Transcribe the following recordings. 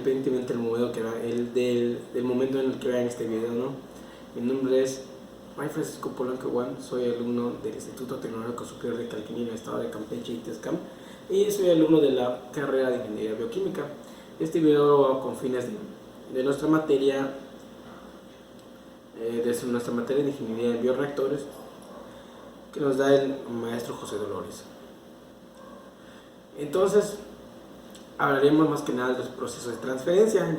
independientemente del momento del momento en el que vean este video, ¿no? Mi nombre es May Francisco Polanco Juan, soy alumno del Instituto Tecnológico Superior de Calquini en el estado de Campeche y Tezcam, y soy alumno de la carrera de Ingeniería Bioquímica. Este video lo hago con fines de nuestra materia de Ingeniería de Bioreactores, que nos da el maestro José Dolores. Entonces, hablaremos más que nada de los procesos de transferencia.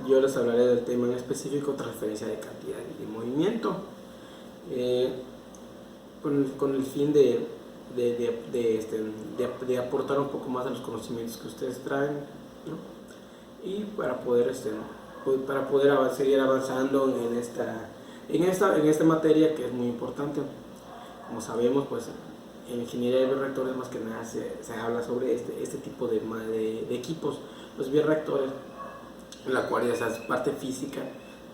Yo les hablaré del tema en específico, transferencia de cantidad y de movimiento, con el fin de aportar un poco más a los conocimientos que ustedes traen, ¿no? Y para poder seguir avanzando en esta materia, que es muy importante. Como sabemos, pues en ingeniería de bioreactores más que nada se habla sobre este tipo de equipos, los bioreactores, en la cual es la parte física,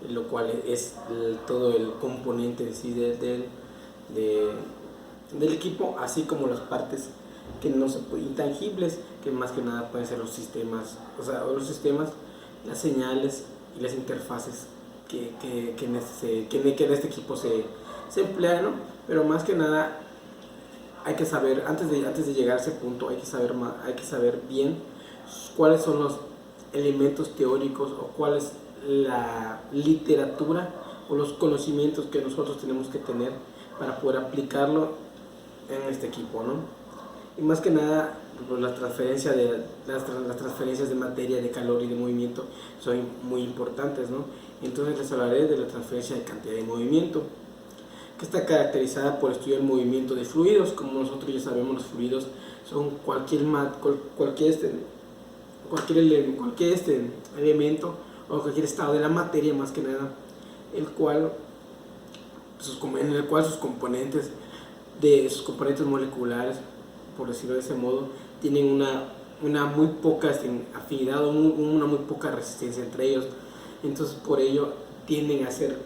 lo cual es todo el componente en sí del equipo, así como las partes que no se intangibles, que más que nada pueden ser los sistemas, las señales y las interfaces que en este equipo se emplean, ¿no? Pero más que nada hay que saber, antes de llegar a ese punto, hay que saber bien cuáles son los elementos teóricos o cuál es la literatura o los conocimientos que nosotros tenemos que tener para poder aplicarlo en este equipo, ¿no? Y más que nada, pues, las transferencias de materia, de calor y de movimiento son muy importantes, ¿no? Entonces les hablaré de la transferencia de cantidad de movimiento, que está caracterizada por estudiar el movimiento de fluidos. Como nosotros ya sabemos, los fluidos son cualquier elemento o cualquier estado de la materia, más que nada, en el cual sus componentes moleculares, por decirlo de ese modo, tienen una muy poca afinidad o una muy poca resistencia entre ellos. Entonces, por ello tienden a ser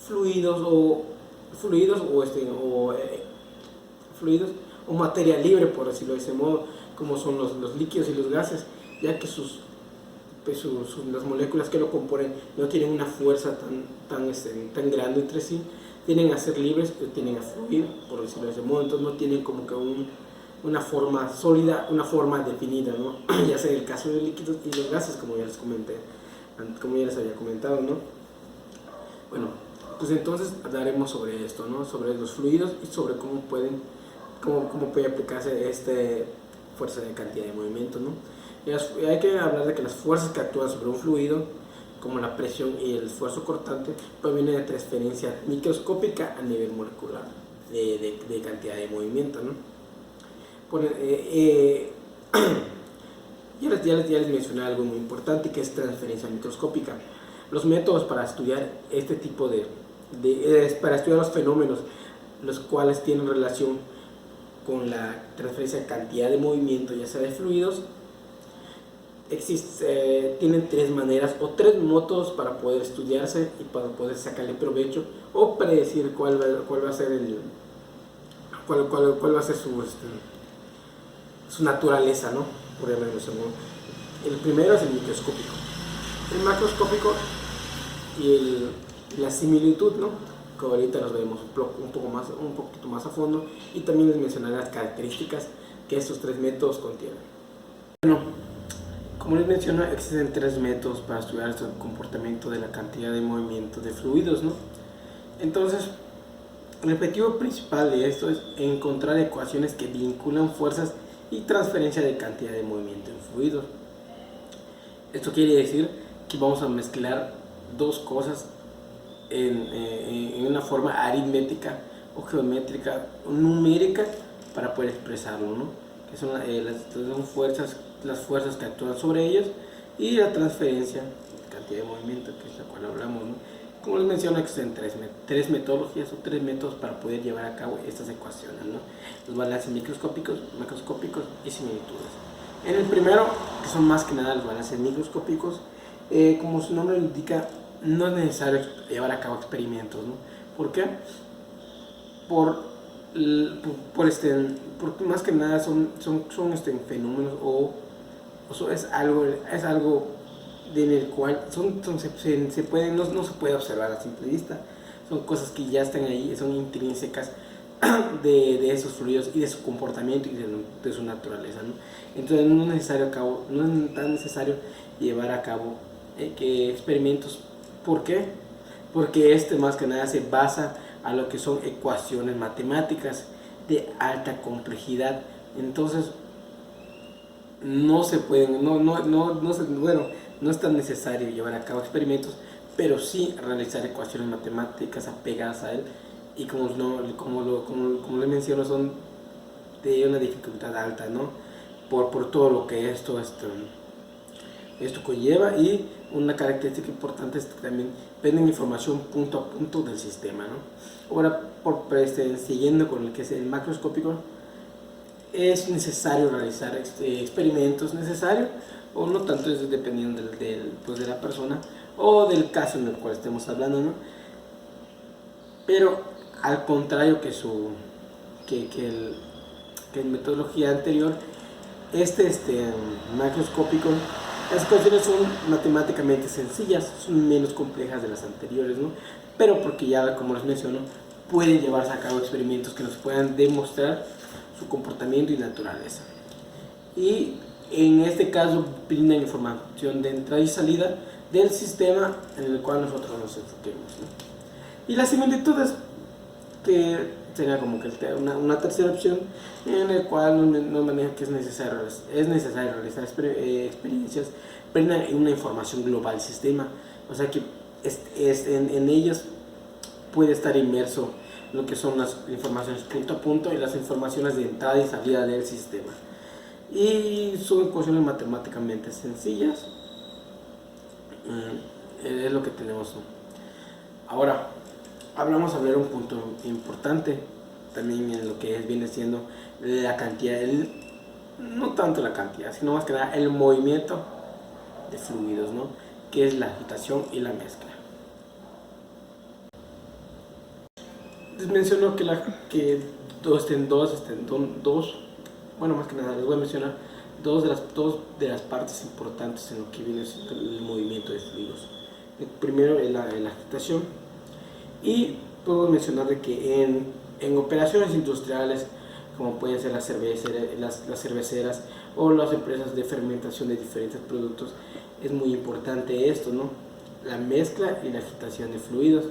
fluidos o materia libre, por decirlo de ese modo, como son los líquidos y los gases, ya que las moléculas que lo componen no tienen una fuerza tan grande entre sí, tienden a ser libres, tienden a fluir, por decirlo de ese modo. Entonces no tienen como que una forma sólida, una forma definida, ¿no? Ya sea en el caso de los líquidos y los gases, como ya les había comentado, ¿no? Bueno, pues entonces hablaremos sobre esto, ¿no? Sobre los fluidos y sobre cómo puede aplicarse esta fuerza de cantidad de movimiento, ¿no? Y hay que hablar de que las fuerzas que actúan sobre un fluido, como la presión y el esfuerzo cortante, provienen de transferencia microscópica a nivel molecular de cantidad de movimiento, ¿no? Ya les mencioné algo muy importante, que es transferencia microscópica. Los métodos para estudiar este tipo para estudiar los fenómenos los cuales tienen relación con la transferencia de cantidad de movimiento, ya sea de fluidos, tienen tres maneras o tres métodos para poder estudiarse y para poder sacarle provecho o predecir cuál va a ser su naturaleza, ¿no? Por ejemplo, el primero es el microscópico, el macroscópico y la similitud, ¿no? Que ahorita nos veremos un poquito más a fondo, y también les mencionaré las características que estos tres métodos contienen. Bueno, como les menciono, existen tres métodos para estudiar el comportamiento de la cantidad de movimiento de fluidos, ¿no? Entonces, el objetivo principal de esto es encontrar ecuaciones que vinculan fuerzas y transferencia de cantidad de movimiento en fluidos. Esto quiere decir que vamos a mezclar dos cosas en una forma aritmética o geométrica o numérica para poder expresarlo, ¿no? Que son las fuerzas que actúan sobre ellos, y la transferencia de cantidad de movimiento, que es la cual hablamos, ¿no? Como les menciono, existen tres metodologías o tres métodos para poder llevar a cabo estas ecuaciones, ¿no? Los balances microscópicos, macroscópicos y similitudes. En el primero, que son más que nada los balances microscópicos, como su nombre lo indica, no es necesario llevar a cabo experimentos, ¿no? ¿Por qué? Porque más que nada son fenómenos o es algo en el cual se pueden, no se puede observar a simple vista. Son cosas que ya están ahí, son intrínsecas de esos fluidos y de su comportamiento y de su naturaleza, ¿no? Entonces no es tan necesario llevar a cabo que experimentos. ¿Por qué? Porque más que nada se basa a lo que son ecuaciones matemáticas de alta complejidad. Entonces no se pueden, no es tan necesario llevar a cabo experimentos, pero sí realizar ecuaciones matemáticas apegadas a él, y como le menciono, son de una dificultad alta, ¿no? Por todo lo que esto conlleva. Y una característica importante es que también venden información punto a punto del sistema, ¿no? Ahora, siguiendo con el que es el macroscópico, es necesario realizar experimentos necesarios, o no tanto, es dependiendo pues de la persona o del caso en el cual estemos hablando, ¿no? Pero al contrario que el metodología anterior, macroscópico, las ecuaciones son matemáticamente sencillas, son menos complejas de las anteriores, ¿no? Pero porque ya, como les menciono, pueden llevarse a cabo experimentos que nos puedan demostrar su comportamiento y naturaleza. Y en este caso brindan información de entrada y salida del sistema en el cual nosotros nos enfoquemos, ¿no? Y las similitudes, que sería como que una tercera opción, en el cual no maneja que es necesario realizar experiencias, brindan una información global al sistema, o sea que en ellas puede estar inmerso lo que son las informaciones punto a punto y las informaciones de entrada y salida del sistema, y son ecuaciones matemáticamente sencillas. Es lo que tenemos, ¿no? Ahora vamos a hablar un punto importante también en lo que viene siendo la cantidad, no tanto la cantidad, sino más que nada el movimiento de fluidos, ¿no? Que es la agitación y la mezcla. Les menciono bueno, más que nada les voy a mencionar dos de las partes importantes en lo que viene siendo el movimiento de fluidos. El primero es la agitación, y puedo mencionar de que en operaciones industriales, como pueden ser las cerveceras o las empresas de fermentación de diferentes productos, es muy importante esto, ¿no? La mezcla y la agitación de fluidos,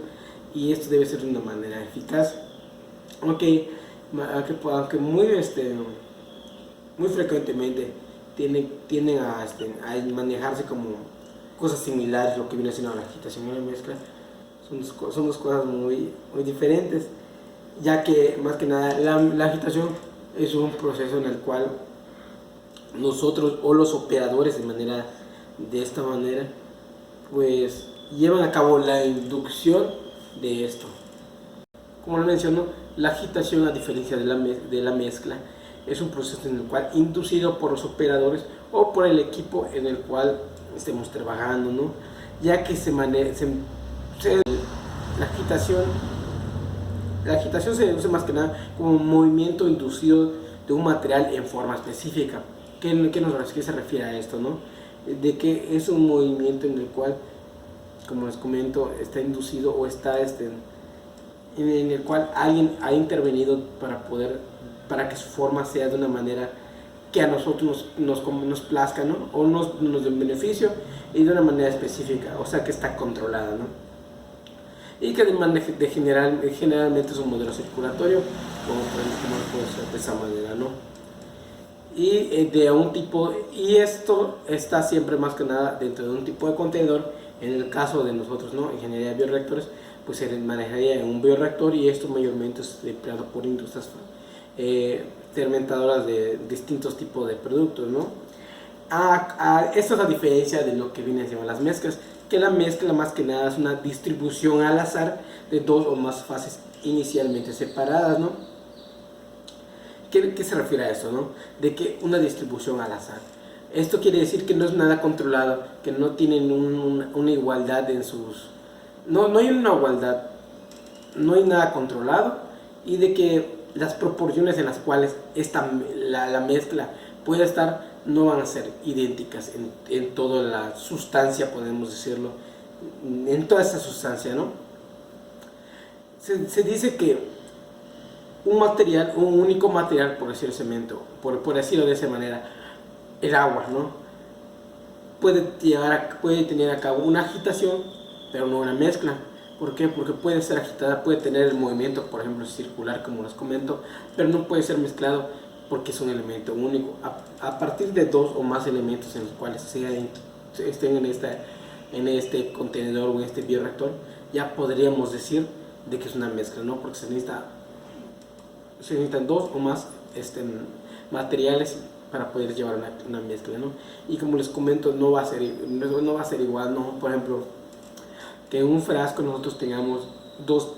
y esto debe ser de una manera eficaz, aunque muy frecuentemente tienden a manejarse como cosas similares. Lo que viene siendo la agitación y la mezcla son dos cosas muy, muy diferentes, ya que más que nada la agitación es un proceso en el cual nosotros o los operadores de esta manera pues llevan a cabo la inducción de esto. Como lo menciono, la agitación, a diferencia de la mezcla, es un proceso en el cual, inducido por los operadores o por el equipo en el cual estemos trabajando, ¿no? Ya que la agitación se usa más que nada como un movimiento inducido de un material en forma específica. ¿Qué se refiere a esto, no? De que es un movimiento en el cual, como les comento, está inducido o está en el cual alguien ha intervenido para que su forma sea de una manera que a nosotros nos plazca, ¿no? O nos dé un beneficio, y de una manera específica, o sea que está controlada, ¿no? Y que generalmente es un modelo circulatorio, como puede ser de esa manera, ¿no? Y esto está siempre más que nada dentro de un tipo de contenedor. En el caso de nosotros, ¿no? Ingeniería de bioreactores, pues se manejaría en un bioreactor, y esto mayormente es empleado por industrias fermentadoras de distintos tipos de productos, ¿no? Esto es la diferencia de lo que viene siendo las mezclas, que la mezcla más que nada es una distribución al azar de dos o más fases inicialmente separadas, ¿no? ¿Qué se refiere a eso, no? De que una distribución al azar. Esto quiere decir que no es nada controlado, que no tienen una igualdad en sus... No hay una igualdad, no hay nada controlado, y de que las proporciones en las cuales la mezcla puede estar no van a ser idénticas en toda la sustancia, podemos decirlo, en toda esta sustancia, ¿no? Se dice que un único material, por decir cemento, por decirlo de esa manera, el agua, ¿no? Puede tener a cabo una agitación, pero no una mezcla. ¿Por qué? Porque puede ser agitada, puede tener el movimiento, por ejemplo, circular, como les comento, pero no puede ser mezclado porque es un elemento único. A partir de dos o más elementos en los cuales estén en este contenedor o en este bioreactor, ya podríamos decir de que es una mezcla, ¿no? Porque se necesitan dos o más materiales para poder llevar una mezcla, ¿no? Y como les comento, no va a ser igual, ¿no? Por ejemplo, que en un frasco nosotros tengamos dos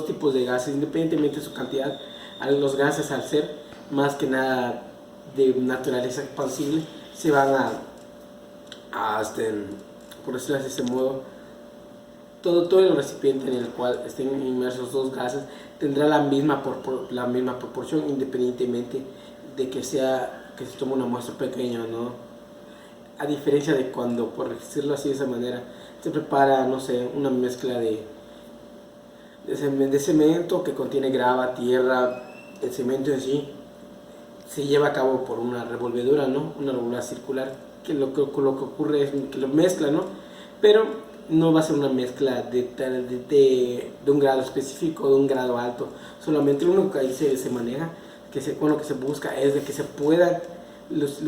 tipos de gases, independientemente de su cantidad. Los gases, al ser más que nada de naturaleza expansible, se van por decirlo de ese modo, todo el recipiente en el cual estén inmersos dos gases tendrá la misma proporción, independientemente de que se tome una muestra pequeña, ¿no? A diferencia de cuando, por decirlo así de esa manera, se prepara, no sé, una mezcla de cemento que contiene grava, tierra, el cemento en sí se lleva a cabo por una revolvedura, ¿no? Una revolvedura circular, que lo que ocurre es que lo mezcla, ¿no? Pero no va a ser una mezcla de un grado específico, de un grado alto. Solamente lo único que ahí se maneja, lo que se busca es de que se puedan los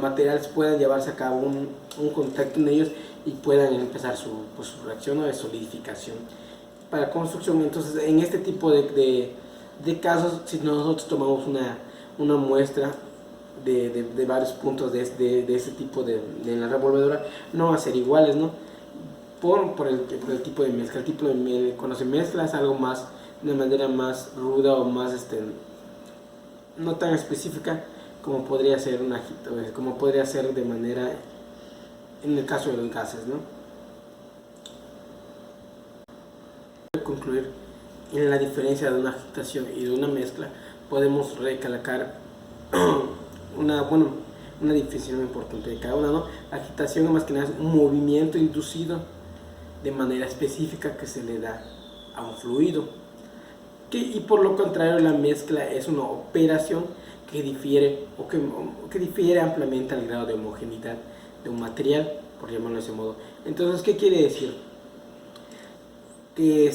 materiales puedan llevarse a cabo un contacto en ellos y puedan empezar su reacción de solidificación para construcción. Entonces, en este tipo de casos, si nosotros tomamos una muestra de varios puntos de ese tipo de la revolvedora, no va a ser iguales, ¿no? Por el tipo de mezcla. Cuando se mezcla es algo más, de manera más ruda o más no tan específica como podría ser como podría ser de manera en el caso de los gases, ¿no? Para concluir, en la diferencia de una agitación y de una mezcla, podemos recalcar una definición importante de cada una, ¿no? La agitación más que nada es un movimiento inducido de manera específica que se le da a un fluido, y por lo contrario la mezcla es una operación que difiere ampliamente al grado de homogeneidad de un material, por llamarlo de ese modo. Entonces, ¿qué quiere decir? Que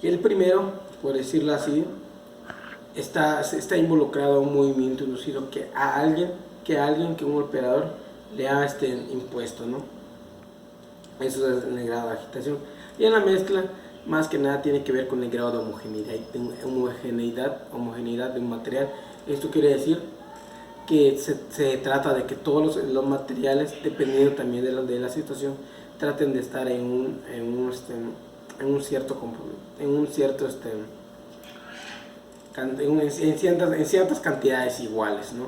el primero, por decirlo así, está involucrado a un movimiento inducido que un operador le ha impuesto, ¿no? Eso es en el grado de agitación. Y en la mezcla, más que nada, tiene que ver con el grado de homogeneidad de un material. Esto quiere decir que se trata de que todos los materiales, dependiendo también de la situación, traten de estar en ciertas cantidades iguales, ¿no?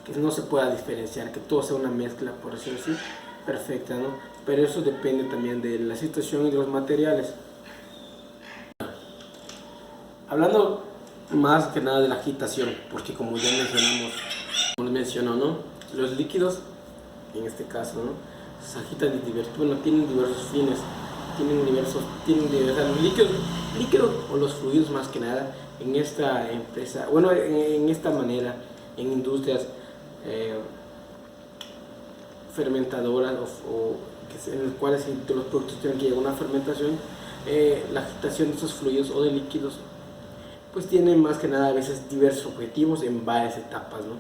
Que no se pueda diferenciar, que todo sea una mezcla, por decirlo así, perfecta, ¿no? Pero eso depende también de la situación y de los materiales. Hablando más que nada de la agitación, porque como ya mencionó, ¿no? Los líquidos, en este caso, ¿no? Se agitan tienen diversos fines, los líquidos o los fluidos más que nada en esta empresa, en esta manera, en industrias fermentadoras en las cuales los productos tienen que llegar a una fermentación, la agitación de estos fluidos o de líquidos pues tiene más que nada a veces diversos objetivos en varias etapas, ¿no?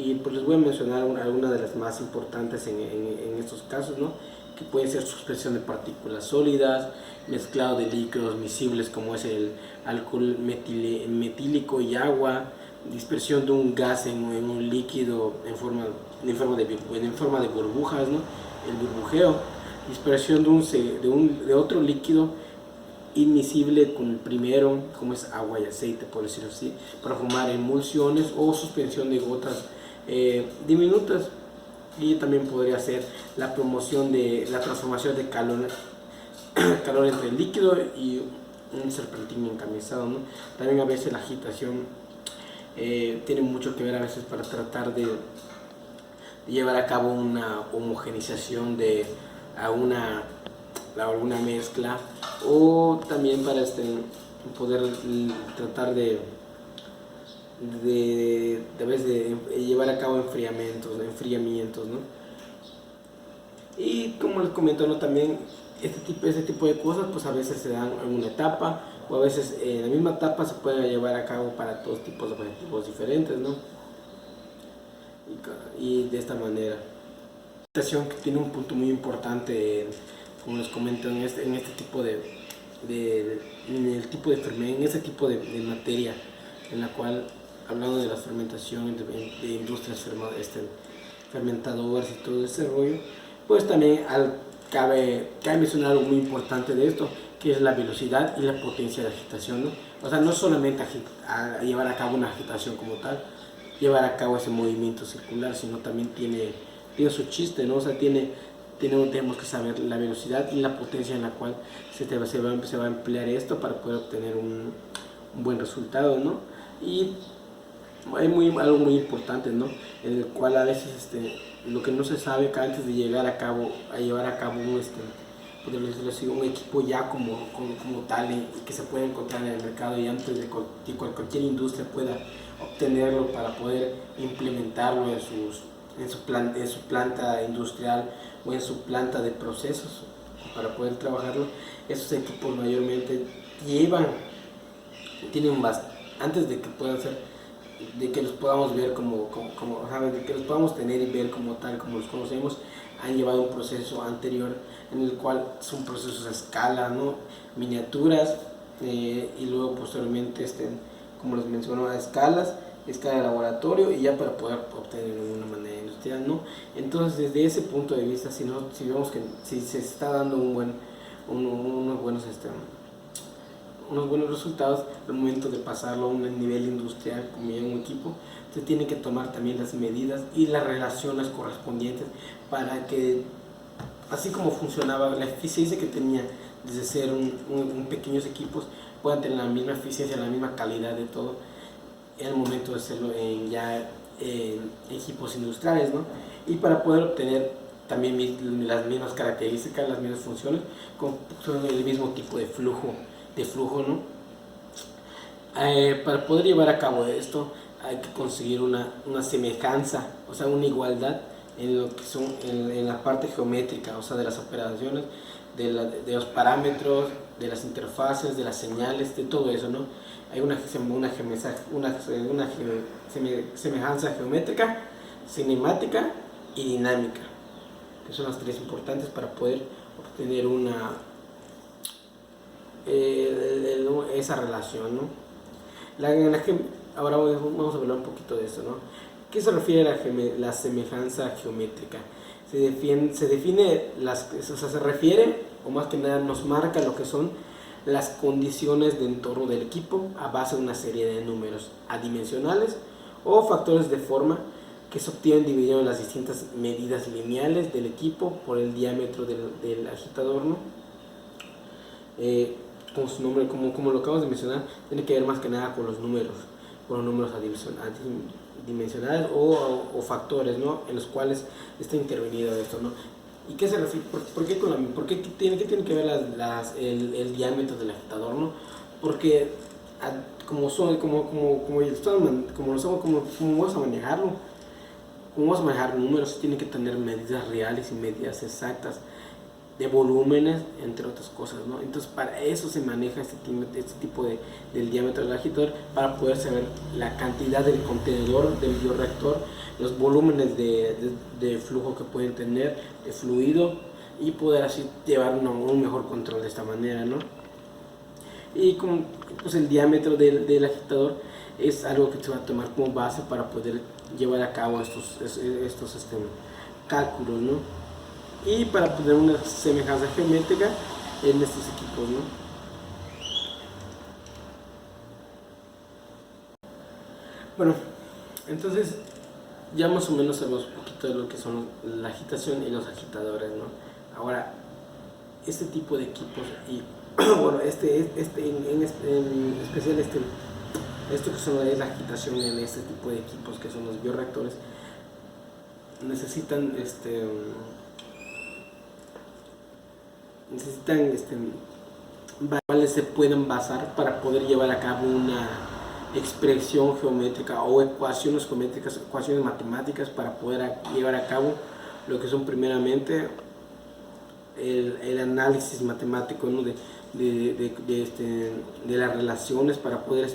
Y pues les voy a mencionar algunas de las más importantes en estos casos, ¿no? Que pueden ser suspensión de partículas sólidas, mezclado de líquidos miscibles como es el alcohol metílico y agua, dispersión de un gas en un líquido en forma de burbujas, ¿no? El burbujeo, dispersión de otro líquido inmiscible con el primero, como es agua y aceite, por decirlo así, para formar emulsiones o suspensión de gotas diminutas. Y también podría ser la promoción de la transformación de calor entre el líquido y un serpentín encamisado, ¿no? También a veces la agitación tiene mucho que ver a veces para tratar de llevar a cabo una homogenización de alguna mezcla, o también para poder tratar a veces de llevar a cabo enfriamientos, ¿no? Y como les comento, ¿no? También este tipo de cosas pues a veces se dan en una etapa, o a veces en la misma etapa se pueden llevar a cabo para todos tipos de objetivos diferentes, ¿no? Y de esta manera. La agitación que tiene un punto muy importante, como les comento, en este tipo en ese tipo de materia, en la cual, hablando de la fermentación, de industrias fermentadoras y todo ese rollo, pues también cabe mencionar algo muy importante de esto, que es la velocidad y la potencia de agitación, ¿no? O sea, no solamente llevar a cabo una agitación como tal, llevar a cabo ese movimiento circular, sino también tiene su chiste, ¿no? O sea, tenemos que saber la velocidad y la potencia en la cual se va a emplear esto para poder obtener un buen resultado, ¿no? Y hay algo muy importante, ¿no? En el cual a veces lo que no se sabe que antes de llevar a cabo un equipo ya como tal y que se puede encontrar en el mercado, y antes de que cualquier industria pueda obtenerlo para poder implementarlo en su planta industrial o en su planta de procesos para poder trabajarlo. Esos equipos mayormente tienen antes de que puedan ser, de que los podamos ver ¿sabes? De que los podamos tener y ver como tal, como los conocemos, han llevado un proceso anterior en el cual son procesos a escala, ¿no? Miniaturas, y luego posteriormente, como les menciono, a escala de laboratorio, y ya para poder obtener de una manera industrial, ¿no? Entonces, desde ese punto de vista, si vemos que si se está dando unos buenos resultados, al momento de pasarlo a un nivel industrial, como ya un equipo, se tiene que tomar también las medidas y las relaciones correspondientes para que, así como funcionaba la eficiencia que tenía desde ser un pequeños equipos, puedan tener la misma eficiencia, la misma calidad de todo en el momento de hacerlo en equipos industriales, ¿no? Y para poder obtener también las mismas características, las mismas funciones, con el mismo tipo de flujo, ¿no? Para poder llevar a cabo esto hay que conseguir una semejanza, o sea, una igualdad en lo que son en la parte geométrica, o sea, de las operaciones, de los parámetros, de las interfaces, de las señales, de todo eso, ¿no? Hay una semejanza geométrica, cinemática y dinámica, que son las tres importantes para poder obtener esa relación, ¿no? Ahora vamos a hablar un poquito de eso, ¿no? ¿Qué se refiere a la semejanza geométrica? Se refiere, o más que nada nos marca lo que son las condiciones de entorno del equipo a base de una serie de números adimensionales o factores de forma que se obtienen dividiendo las distintas medidas lineales del equipo por el diámetro del agitador, ¿no? Como su nombre, como lo acabamos de mencionar, tiene que ver más que nada con los números adimensionales o factores, ¿no? En los cuales está intervenido esto, ¿no? ¿Y qué se refiere? ¿Por qué tiene que ver el diámetro del agitador, ¿no? Porque como vamos a manejarlo, como vamos a manejar números, tiene que tener medidas reales y medidas exactas de volúmenes, entre otras cosas, ¿no? Entonces, para eso se maneja este tipo del diámetro del agitador, para poder saber la cantidad del contenedor del bioreactor, los volúmenes de flujo que pueden tener, de fluido, y poder así llevar un mejor control de esta manera, ¿no? Y pues el diámetro del agitador es algo que se va a tomar como base para poder llevar a cabo estos cálculos, ¿no? Y para poner una semejanza geométrica en estos equipos, ¿no? Bueno, entonces ya más o menos sabemos un poquito de lo que son la agitación y los agitadores, ¿no? Ahora, este tipo de equipos y bueno, en especial esto que es la agitación en este tipo de equipos que son los bioreactores, necesitan cuales se pueden basar para poder llevar a cabo una expresión geométrica o ecuaciones geométricas, ecuaciones matemáticas para poder llevar a cabo lo que son primeramente el análisis matemático, ¿no? de las relaciones para poder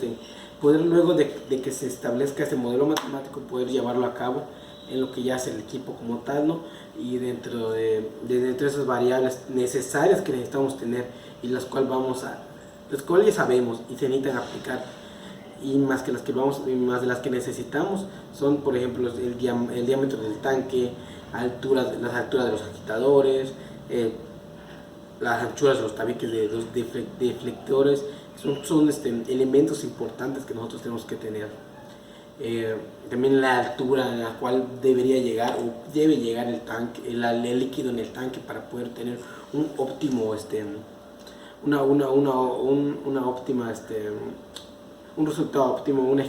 luego de que se establezca este modelo matemático poder llevarlo a cabo en lo que ya es el equipo como tal, ¿no? Y dentro de esas variables necesarias que necesitamos tener y las cuales ya sabemos y se necesitan aplicar, y más de las que necesitamos son, por ejemplo, el diámetro del tanque, las alturas de los agitadores, las anchuras de los tabiques de los deflectores. Son elementos importantes que nosotros tenemos que tener. También la altura a la cual debería llegar o debe llegar el tanque, el líquido en el tanque para poder tener un óptimo, una óptima, un resultado óptimo, una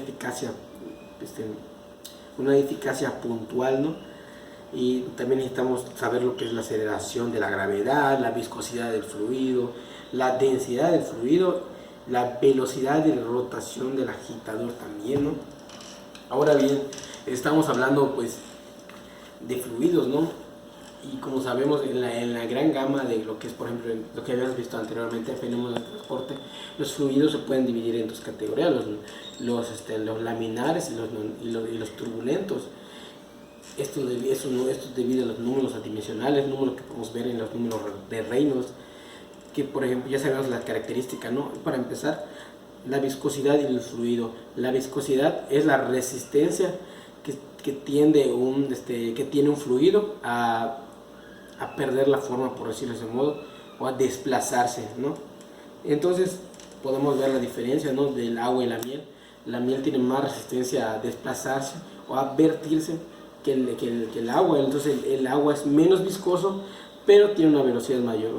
eficacia puntual, ¿no? Y también necesitamos saber lo que es la aceleración de la gravedad, la viscosidad del fluido, la densidad del fluido, la velocidad de rotación del agitador también, ¿no? Ahora bien, estamos hablando pues de fluidos, ¿no? Y como sabemos, en la gran gama de lo que es, por ejemplo, lo que habíamos visto anteriormente, el fenómeno del transporte, los fluidos se pueden dividir en dos categorías, los laminares y los turbulentos. Esto es debido a los números adimensionales, números que podemos ver en los números de Reynolds, que por ejemplo ya sabemos las características, ¿no? Para empezar, la viscosidad y el fluido. La viscosidad es la resistencia que tiene un fluido a perder la forma, por decirlo de ese modo, o a desplazarse, ¿no? Entonces podemos ver la diferencia, ¿no? Del agua y la miel. La miel tiene más resistencia a desplazarse o a vertirse que el agua. Entonces el agua es menos viscoso, pero tiene una velocidad mayor,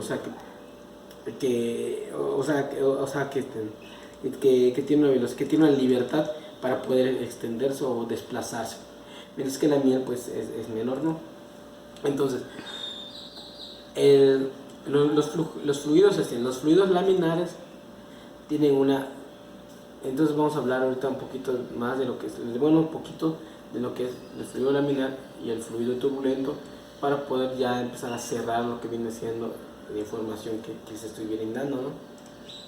que tiene una libertad para poder extenderse o desplazarse, mientras que la miel pues es menor, ¿no? Entonces los fluidos laminares tienen entonces vamos a hablar ahorita un poquito más de lo que es, un poquito de lo que es el fluido laminar y el fluido turbulento, para poder ya empezar a cerrar lo que viene siendo la información que les estoy brindando, ¿no?